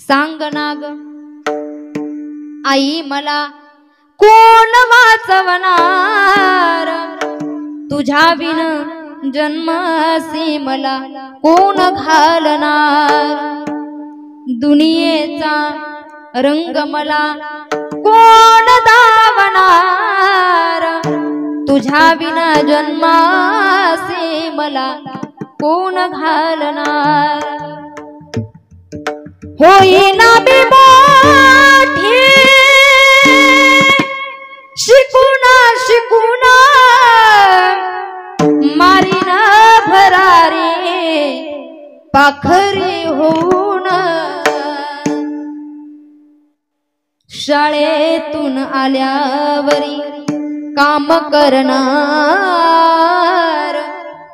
सांग नाग आई मला कोण वाचवणार, तुझ्या विन जन्मासी मला कोण घालणार, दुनियेचा रंग मला कोण दावणार, तुझ्या विना जन्मासी मला कोण घालणार, होईना मी मोठी शिकूना शिकूना मारीना भरारी पाखरी होऊन, शाळेतून आल्यावरी काम करणार,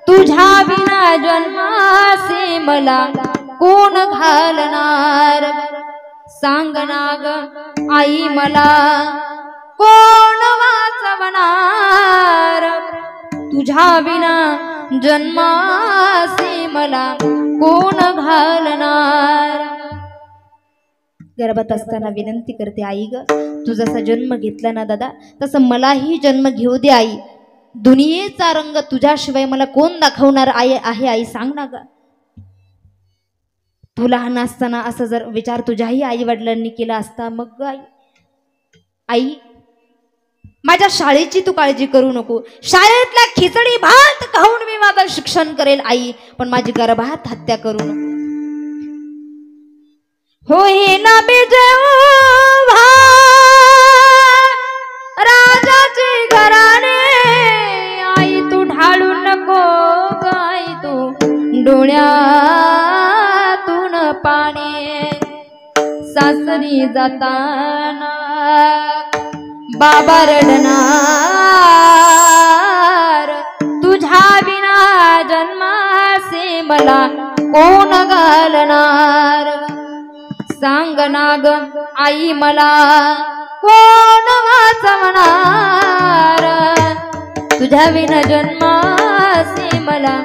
तुझ्या विना जन्मासी मला कोण घालणार, सांग नाग आई मला कोण वाचवणार, तुझ्या विना जन्मासी मला कोण घालणार। गर्भात असताना विनंती करते आई ग, तू जसा जन्म घेतला ना दादा तसं मलाही जन्म घेऊ दे आई, दुनियेचा रंग तुझ्याशिवाय मला कोण दाखवणार आहे आई सांग ना ग। तू लहान असताना असं जर विचार तुझ्याही आई वडिलांनी केला असता मग आई माझ्या शाळेची तू काळजी करू नको, शाळेतला खिचडी भात खाऊन मी माझं शिक्षण करेल आई, पण माझी गर्भात हत्या करू नको। होईना मी जेव्हा राजाची घराणे आई, तू ढाळू नको गाई तू डोळ्यातून पाणी, सासरी जाताना बाबा रडणार, तुझ्या विना जन्मासी मला कोण घालणार, सांग नाग आई मला कोण वाचवणार, तुझ्या विना जन्मासी मला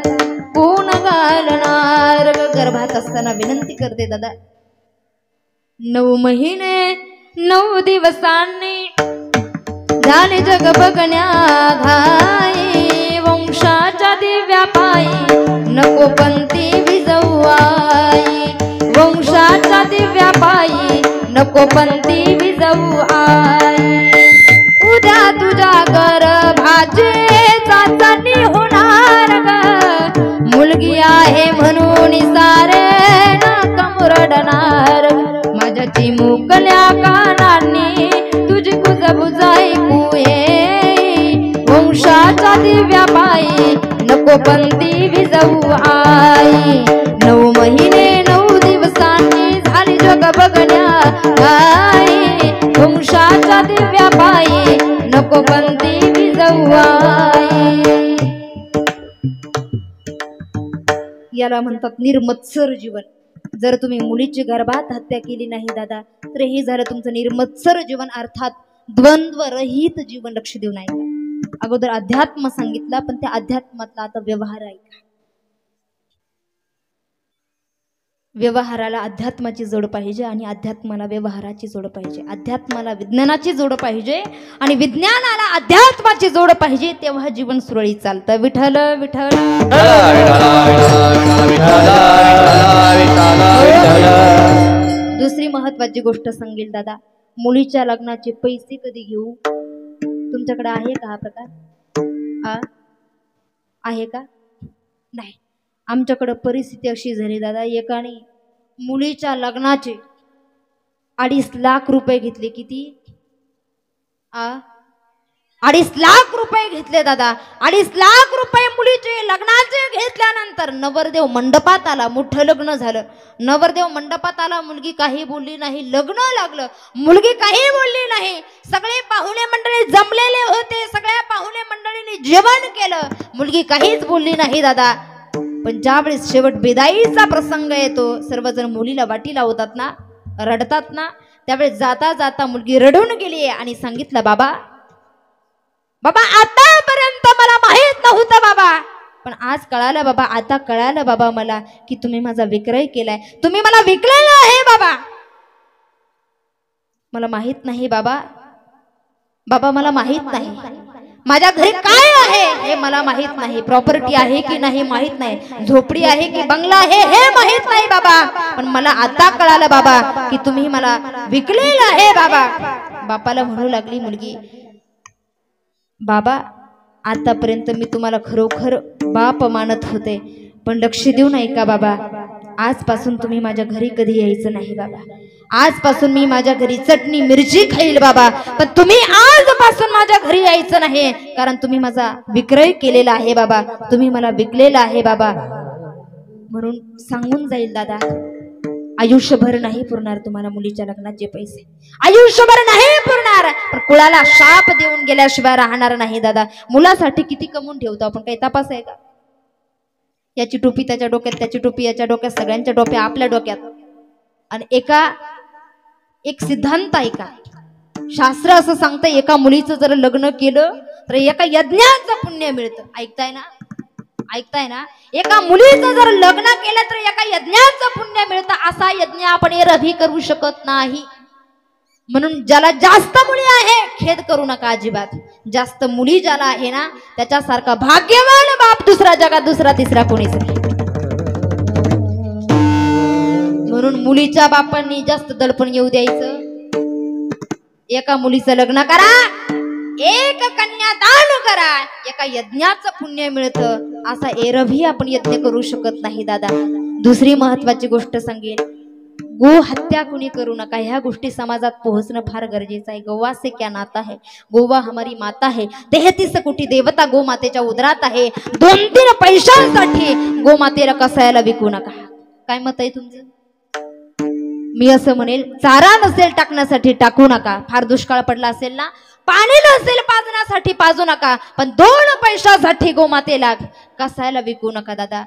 कोण घालणार। गर्भात असताना विनंती करते दादा, 9 महिने 9 दिवसांनी झाले जग बघण्या घाई, वंशाच्या दिव्या पायी नको पंथी विजवू आई, वंशाच्या दिव्या पायी नको पंथी विजवू आई, उद्या तुझ्या गर्भाची चाचणी होणार ग, मुलगी आहे म्हणून सारे नाका मुरडणार, माझ्या चिमुकल्या कानांनी तुझी कुजबुजाई कुये, वंशाच्या दिव्या पायी नको पंथी विजवू आई, 9 महिने 9 दिवसांनी झाली जग बघण्या घाई, वंशाच्या दिव्या पायी नको पंथी विजवू आई। याला म्हणतात निर्मत्सर जीवन। जर तुम्ही मुलीची गर्भात हत्या केली नाही दादा तर हे झालं तुमचं निर्मत्सर जीवन, अर्थात द्वंद्व रहित जीवन। लक्ष देऊ नाही, अगोदर अध्यात्म सांगितला पण त्या अध्यात्मातला आता व्यवहार आहे। व्यवहाराला अध्यात्माची जोड पाहिजे आणि अध्यात्माला व्यवहाराची जोड पाहिजे, अध्यात्माला विज्ञानाची जोड पाहिजे आणि विज्ञानाला अध्यात्माची जोड पाहिजे, तेव्हा जीवन सुरळीत चालतं। विठ्ठल विठ्ठल। दुसरी महत्वाची गोष्ट सांगेल दादा, मुलीच्या लग्नाचे पैसे कधी घेऊ? तुमच्याकडे आहे का हा प्रकार? आहे का? नाही। आमच्याकडे परिस्थिती अशी झाली दादा, एकाने मुलीच्या लग्नाचे 2.5 लाख रुपये घेतले। किती? 2.5 लाख रुपये घेतले दादा। 2.5 लाख रुपये मुलीचे लग्नाचे घेतल्यानंतर नवरदेव मंडपात आला, मोठं लग्न झालं, नवरदेव मंडपात आला, मुलगी काही बोलली नाही, लग्न लागलं, मुलगी काही बोलली नाही, सगळे पाहुणे मंडळी जमलेले होते, सगळ्या पाहुणे मंडळींनी जेवण केलं, मुलगी काहीच बोलली नाही दादा। पण ज्यावेळेस शेवट बेदाईचा प्रसंग येतो, सर्वजण मुलीला वाटी लावतात ना, रडतात ना, त्यावेळेस जाता जाता मुलगी रडून गेली आणि सांगितलं, बाबा बाबा आतापर्यंत मला माहित नव्हतं बाबा, पण आज कळालं बाबा, आता कळालं बाबा मला की तुम्ही माझा विक्रय केलाय, तुम्ही मला विकलेलं आहे बाबा। मला माहित नाही बाबा, बाबा मला माहित नाही, माझ्या घरी काय आहे हे मला माहित नाही, प्रॉपर्टी आहे की नाही माहित नाही, झोपडी आहे की बंगला आहे हे माहित नाही बाबा, पण मला आता कळालं बाबा की तुम्ही मला विकलेलं आहे बाबा. बापाला म्हणू लागली मुलगी, बाबा आतापर्यंत मी तुम्हाला खरोखर बाप मानत होते, पण लक्ष देऊ नाही का बाबा, आजपासून तुम्ही माझ्या घरी कधी यायचं नाही बाबा, आजपासून मी माझ्या घरी चटणी मिरची खाईल बाबा, पण तुम्ही आजपासून माझ्या घरी यायचं नाही, कारण तुम्ही माझा विक्रय केलेला आहे बाबा, तुम्ही मला विकलेला आहे बाबा. म्हणून सांगून जाईल दादा, आयुष्यभर नाही पुरणार तुम्हाला मुलीच्या लग्नाचे पैसे, आयुष्यभर नाही पुरणार, पण कुळाला शाप देऊन गेल्याशिवाय राहणार नाही दादा. मुलासाठी किती कमवून ठेवतो आपण, काही तपास आहे का? याची टोपी त्याच्या डोक्यात, त्याची टोपी याच्या डोक्यात, सगळ्यांच्या टोप्या आपल्या डोक्यात. आणि एक सिद्धांत ऐका, शास्त्र असं सांगतं एका मुलीचं जर लग्न केलं तर एका यज्ञाचं पुण्य मिळतं. ऐकताय ना, ऐकताय ना, एका मुलीचं जर लग्न केलं तर एका यज्ञाचं पुण्य मिळतं. असा यज्ञ आपण एरवी करू शकत नाही. म्हणून ज्याला जास्त मुली आहे खेद करू नका अजिबात, जास्त मुली ज्याला आहे ना त्याच्यासारखा भाग्यवान बाप दुसरा जगात दुसरा तिसरा कोणीच नाही. म्हणून मुलीच्या बापांनी जास्त दडपण येऊ द्यायचं. एका मुलीचं लग्न करा, एक कन्यादान करा, एका यज्ञाचं पुण्य मिळतं. असा एरवी आपण यज्ञ करू शकत नाही दादा. दुसरी महत्वाची गोष्ट सांगेल, गो हत्या कुणी करू नका. ह्या गोष्टी समाजात पोहोचणं फार गरजेचं आहे. गोवा से क्या नाता है, गोवा हमारी माता है, 33 कोटी देवता गोमातेच्या उदरात आहे. 2-3 पैशांसाठी गोमातेला कसायला विकू नका. काय मत आहे तुमचं? मी असं म्हणेल, चारा नसेल टाकण्यासाठी टाकू नका. फार दुष्काळ पडला असेल ना, पाणी नसेल पाजण्यासाठी पाजू नका, पण 2 पैशासाठी गोमातेला कसायला विकू नका दादा.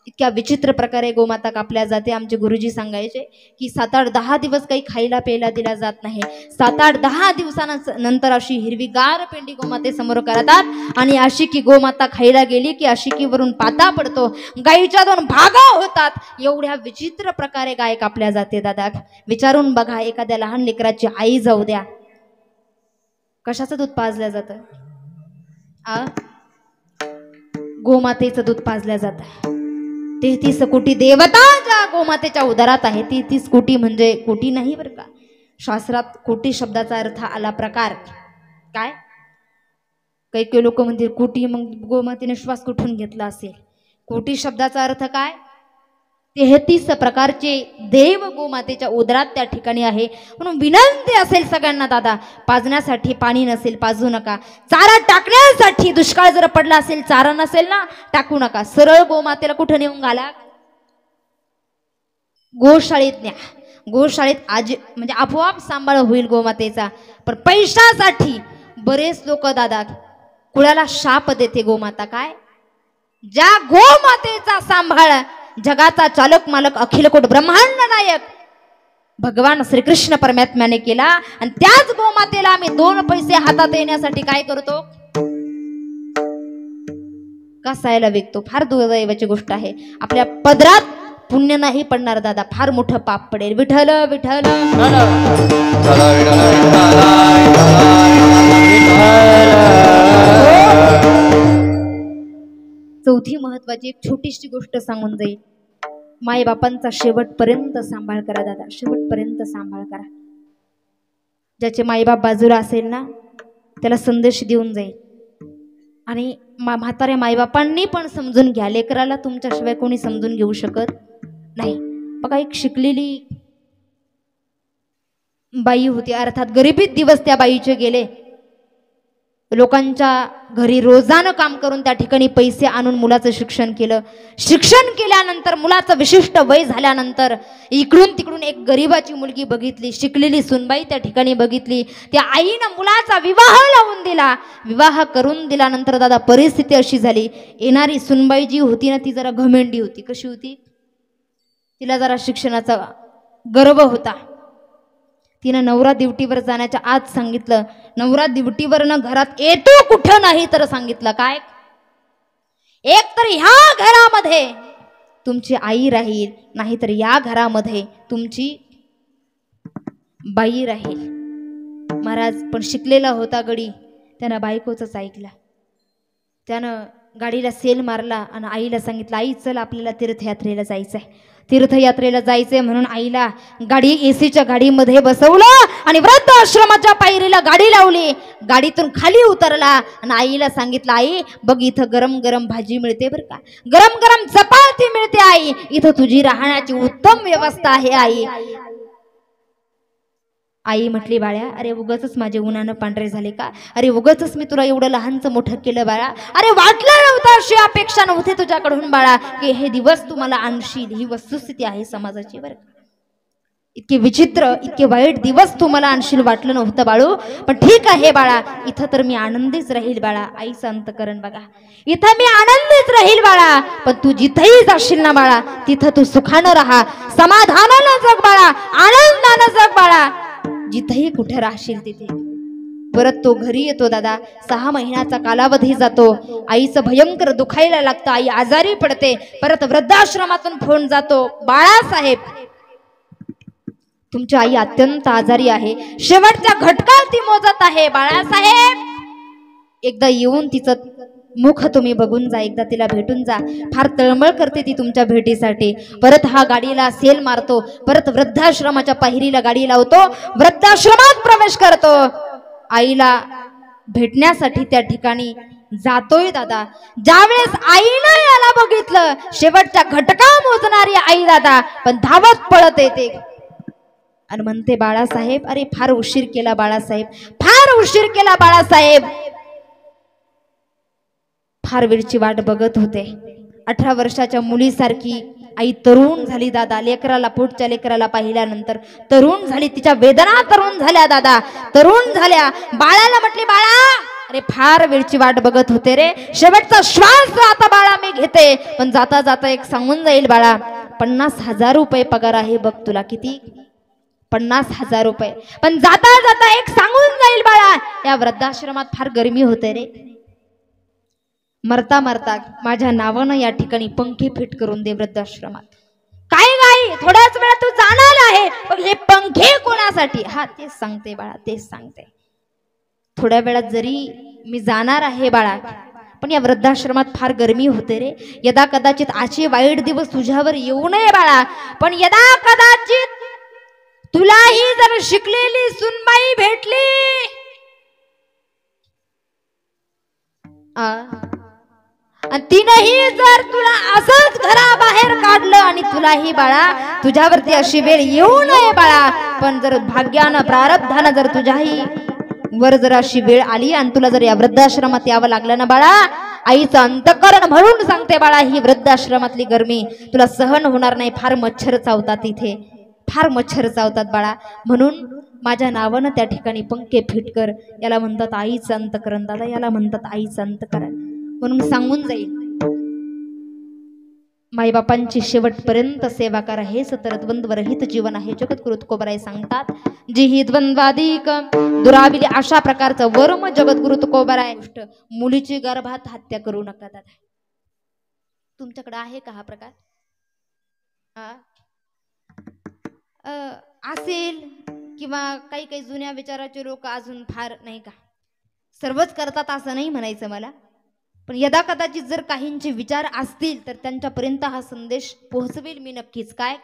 इतक्या विचित्र प्रकारे गोमाता कापल्या जाते. आमचे गुरुजी सांगायचे की 7-8-10 दिवस काही खायला प्यायला दिला जात नाही. 7-8-10 दिवसानंतर अशी हिरवीगार पेंडी गोमाते समोर करतात आणि अशी की गोमाता खायला गेली की अशिकीवरून पाता पडतो, गाईच्या 2 भागा होतात. एवढ्या विचित्र प्रकारे गाय कापल्या जाते दादा. विचारून बघा, एखाद्या लहान लेकराची आई जाऊ द्या, कशाचं दूध पाजलं जातं? गोमातेचं दूध पाजलं जातं. 33 कोटी देवता ज्या गोमातेच्या उदरात आहे, 33 कोटी म्हणजे कोटी नाही बरं का. शास्त्रात कोटी शब्दाचा अर्थ आला प्रकार. काय काही काही लोक म्हणतील कोटी, मग गोमातेने श्वास कुठून घेतला असेल. कोटी शब्दाचा अर्थ काय? 33 प्रकारचे देव गोमातेच्या उदरात त्या ठिकाणी आहे. म्हणून विनंती असेल सगळ्यांना दादा, पाजण्यासाठी पाणी नसेल पाजू नका. चारा टाकण्यासाठी दुष्काळ जर पडला असेल, चारा नसेल ना, टाकू नका. सरळ गोमातेला कुठं नेऊन घाला? गोशाळेत न्या. गोशाळेत म्हणजे आपोआप सांभाळ होईल गोमातेचा. पण पैशासाठी बरेच लोक दादा कुळाला शाप देते गोमाता. काय? ज्या गोमातेचा सांभाळ जगाचा चालक मालक अखिल कोट ब्रह्मांड नायक भगवान श्रीकृष्ण परमात्म्याने केला, आणि त्याच गोमातेला आम्ही 2 पैसे हातात येण्यासाठी काय करतो? कसायला विकतो. फार दुर्दैवाची गोष्ट आहे. आपल्या पदरात पुण्य नाही पडणार दादा, फार मोठं पाप पडेल. विठ्ठल विठ्ठल. चौथी महत्वाची एक छोटीशी गोष्ट सांगून जाईल. माई बापांचा शेवटपर्यंत सांभाळ करा दादा, शेवटपर्यंत सांभाळ करा. ज्याचे माईबाप बाजूला असेल ना, त्याला संदेश देऊन जाईल. आणि म्हाताऱ्या माईबापांनी पण समजून घ्या, लेकराला तुमच्याशिवाय कोणी समजून घेऊ शकत नाही. बघा, एक शिकलेली बाई होती, अर्थात गरिबीत दिवस त्या बाईचे गेले. लोकांच्या घरी रोजानं काम करून त्या ठिकाणी पैसे आणून मुलाचं शिक्षण केलं. शिक्षण केल्यानंतर मुलाचं विशिष्ट वय झाल्यानंतर इकडून तिकडून एक गरिबाची मुलगी बघितली, शिकलेली सुनबाई त्या ठिकाणी बघितली. त्या आईनं मुलाचा विवाह लावून दिला. विवाह करून दिल्यानंतर दादा परिस्थिती अशी झाली, येणारी सुनबाई जी होती ना, ती जरा घमेंडी होती. कशी होती? तिला जरा शिक्षणाचा गर्व होता. तिनं नवरा ड्युटीवर जाण्याच्या आज सांगितलं, नवरा ड्युटीवरनं घरात येतो कुठं नाही तर सांगितलं काय, एक तर ह्या घरामध्ये तुमची आई राहील, नाहीतर या घरामध्ये तुमची बाई राहील. महाराज पण शिकलेला होता गडी, त्यानं बायकोचंच ऐकला. त्यानं गाडीला सेल मारला आणि आईला सांगितलं, आई चल आपल्याला तीर्थयात्रेला जायचंय, तीर्थयात्रेला जायचंय. म्हणून आईला गाडी एसीच्या गाडीमध्ये बसवलं आणि वृद्ध आश्रमाच्या पायरीला गाडी लावली. गाडीतून खाली उतरला आणि आईला सांगितलं, आई बघ इथं गरम गरम भाजी मिळते बरं का, गरम गरम चपाती मिळते आई, इथं तुझी राहण्याची उत्तम व्यवस्था आहे आई. आई म्हटली, बाळ्या अरे उगाचच माझे उन्हानं पांढरे झाले का, अरे उगाचच मी तुला एवढं लहानचं मोठं केलं बाळा, अरे वाटलं नव्हतं, अशी अपेक्षा नव्हती तुझ्याकडून बाळा की हे दिवस तू मला आणशील. ही वस्तुस्थिती आहे समाजाची बरं. इतके विचित्र इतके वाईट दिवस तू मला आणशील वाटलं नव्हतं बाळू, पण ठीक आहे बाळा, इथं तर मी आनंदीच राहील बाळा. आईचं अंतकरण बघा, इथं मी आनंदीच राहील बाळा, पण तू जिथेही जाशील ना बाळा तिथं तू सुखानं राहा, समाधानानं जग बाळा, आनंदानं जग बाळा, जिथेही कुठे राहशील तिथे. परत तो घरी येतो दादा. 6 महिन्याचा कालावधी जातो. आईचं भयंकर दुखायला लागतं, आई आजारी पडते. परत वृद्धाश्रमातून फोन जातो, बाळासाहेब तुमची आई अत्यंत आजारी आहे, शेवटच्या घटका ती मोजत आहे, बाळासाहेब एकदा येऊन तिचं मुख तुम्ही बघून जा, एकदा तिला भेटून जा, फार तळमळ करते ती तुमच्या भेटीसाठी. परत हा गाडीला सेल मारतो, परत वृद्धाश्रमाच्या पायरीला गाडी लावतो, वृद्धाश्रमात प्रवेश करतो. आईला भेटण्यासाठी त्या ठिकाणी जातोय दादा. ज्यावेळेस आईनं याला बघितलं, शेवटच्या घटका मोजणारी आई दादा, पण धावत पळत येते आणि म्हणते, बाळासाहेब अरे फार उशीर केला बाळासाहेब, फार उशीर केला बाळासाहेब. फार वेळची वाट बघत होते. 18 वर्षाच्या मुलीसारखी आई तरुण झाली दादा. लेकराला पोटच्या लेकराला पाहिल्यानंतर तरुण झाली, तिच्या वेदना तरुण झाल्या दादा, तरुण झाल्या. बाळाला म्हटली, बाळा अरे फार वेळची वाट बघत होते रे, शेवटचा श्वास आता बाळा मी घेते, पण जाता जाता एक सांगून जाईल बाळा, 50,000 रुपये पगार आहे बघ तुला. किती? 50,000 रुपये. पण जाता जाता एक सांगून जाईल बाळा, या वृद्धाश्रमात फार गरमी होते रे, मरता मरता माझ्या नावानं या ठिकाणी पंखे फिट करून दे वृद्धाश्रमात. काय गाई थोड्याच वेळात तू जाणार आहे, पण हे पंखे कोणासाठी? हा तेच सांगते बाळा, तेच सांगते. थोड्या वेळात जरी मी जाणार आहे बाळा, पण या वृद्धाश्रमात फार गरमी होते रे. यदा कदाचित आजचे वाईट दिवस तुझ्यावर येऊ नये बाळा, पण यदा कदाचित तुलाही जर शिकलेली सुनबाई भेटली आणि तिनेही जर तुला असंच घराबाहेर काढलं आणि तुलाही बाळा तुझ्यावरती अशी वेळ येऊ नये बाळा, पण जर भाग्यानं प्रारब्धानं जर तुझ्याही वर जर अशी वेळ आली आणि तुला जर या वृद्धाश्रमात यावं लागलं ना बाळा, आईचं अंतकरण म्हणून सांगते बाळा, ही वृद्धाश्रमातली गरमी तुला सहन होणार नाही. फार मच्छर चावतात इथे, फार मच्छर चावतात बाळा. म्हणून माझ्या नावानं त्या ठिकाणी पंखे फिट कर. याला म्हणतात आईचं अंतकरण दादा, याला म्हणतात आईचं अंतकरण. म्हणून सांगून जाईल, माईबापांची शेवटपर्यंत सेवा करा, हेच तर द्वंद्वरहित जीवन आहे. जगद्गुरु तुकोबराय सांगतात, जी ही द्वंद्वाधिक दुराविली अशा प्रकारचं वर्म जगद्गुरु तुकोबराय. मुलीची गर्भात हत्या करू नका दादा. तुमच्याकडे आहे का हा प्रकार? असेल किंवा काही काही जुन्या विचाराचे लोक अजून फार नाही का, सर्वच करतात असं नाही म्हणायचं मला, पण यदा कदाचित जर काहींचे विचार असतील तर त्यांच्यापर्यंत हा संदेश पोहोचवेल मी नक्कीच. काय,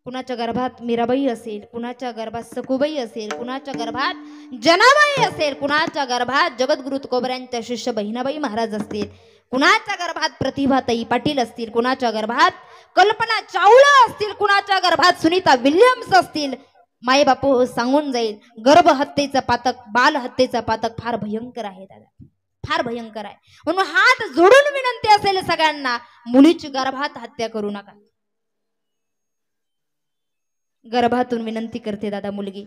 कुणाच्या गर्भात मीराबाई असेल, कुणाच्या गर्भात सखुबाई असेल, कुणाच्या गर्भात जनाबाई असेल, कुणाच्या गर्भात जगद्गुरु तुकोबरायांच्या शिष्य बहिणाबाई महाराज असतील, कुणाच्या गर्भात प्रतिभाताई पाटील असतील, कुणाच्या गर्भात कल्पना चावला असतील, कुणाच्या गर्भात सुनीता विल्यम्स असतील. माय बापू सांगून जाईल, गर्भहत्येचं पातक, बालहत्येचं पातक फार भयंकर आहे दादा, फार भयंकर आहे. म्हणून हात जोडून विनंती असेल सगळ्यांना, मुलीची गर्भात हत्या करू नका. गर्भातून विनंती करते दादा मुलगी,